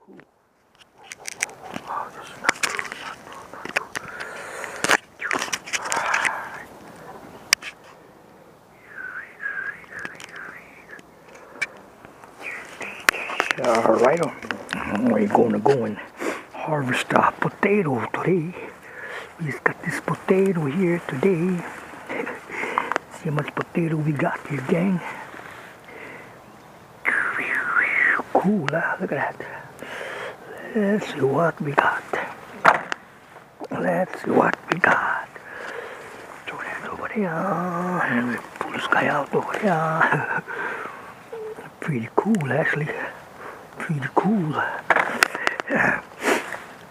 Oh, this is not good, not good, not good. Alright, we're gonna go and harvest a potato today. We just got this potato here today. See how much potato we got here, gang. Cool, huh? Look at that. Let's see what we got. Let's see what we got. Throw that over there. And we pull this guy out over there. Pretty cool, actually. Pretty cool.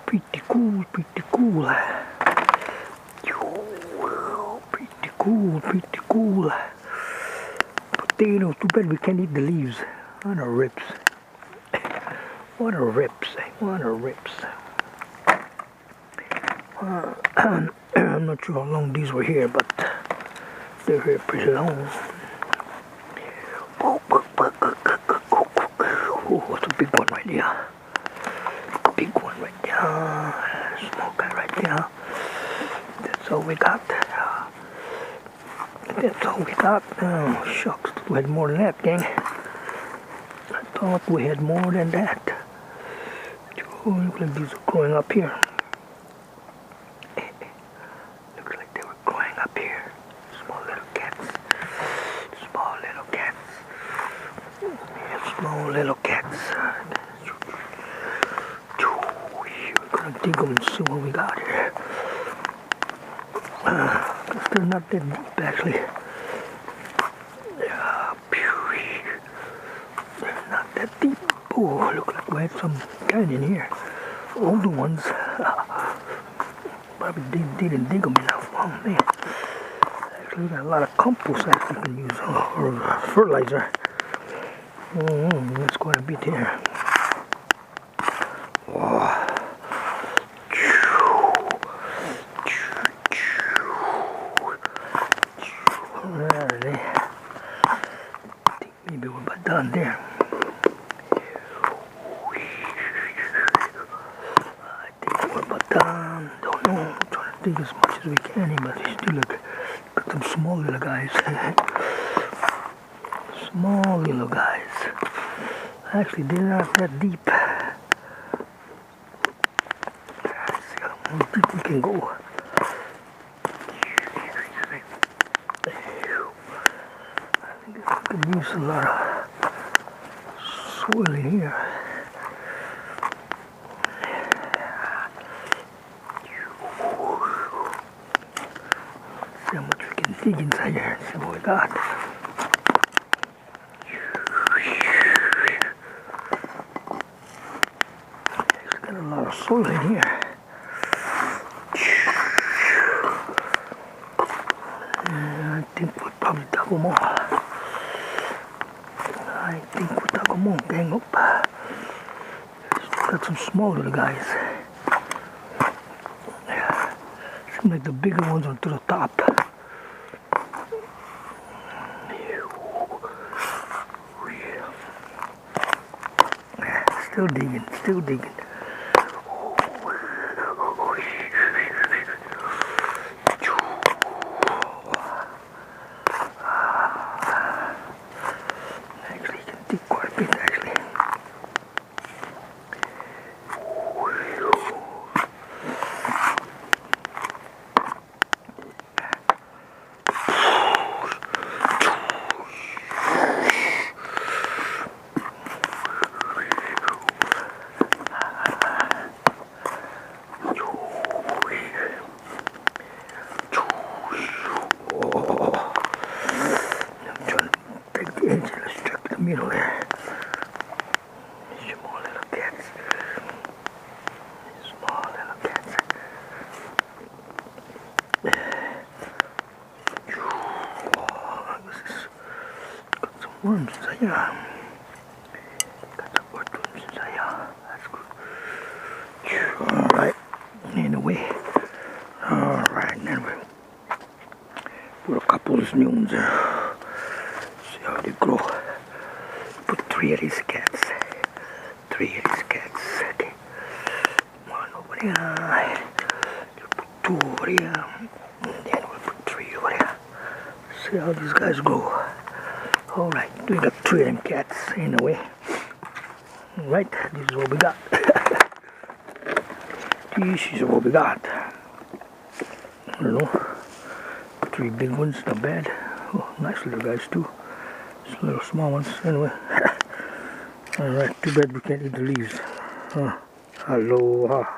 Pretty cool, pretty cool. Pretty cool, pretty cool. Potato, too bad we can't eat the leaves. What a rips. What a rips. What a rips. I'm not sure how long these were here, but they're here pretty long. Oh, what's a big one right there? Big one right there. Small guy right there. That's all we got. That's all we got. Oh, shucks. We had more than that, gang. I thought we had more than that. Oh, look like these are growing up here. Looks like they were growing up here. Small little cats. Small little cats. Yeah, small little cats. We're gonna dig them and see what we got here. Guess they're not that deep, actually. They're not that deep. Oh, look like we had some kind in here. Older ones. Probably didn't dig them enough. Oh man. Actually, we got a lot of compost that we can use, or fertilizer. That's quite a bit here. Oh. There they. I think maybe we're about done there. Don't know. I'm trying to dig as much as we can here, but still look. Got some small little guys. Small little guys. Actually, they're not that deep. Let's see how deep we can go. I think I could use a lot of soil in here. See how much we can dig inside here and see what we got. It's got a lot of soil in here. I think we'll probably dug them all. I think we'll dug them all, gang up. Got some small little guys. Seems like the bigger ones are to the top. Still digging, still digging. Actually, you can dig quite a bit, actually. Let's check the middle there. Small little cats. Small little cats. Oh, this is got some worms inside here. Got some worms inside here. That's good. Alright. Anyway. Alright, then we put a couple of new ones there. See how they grow. Put 3 of these cats. 3 of these cats. Yeah. Put 2 over here. And then we'll put 3 over here. See how these guys go. Alright, we got 3 of them cats in the way. Alright, this is what we got. This is what we got. I don't know. 3 big ones, not bad. Oh, nice little guys too. Just little small ones, anyway. Alright, too bad we can't eat the leaves. Aloha.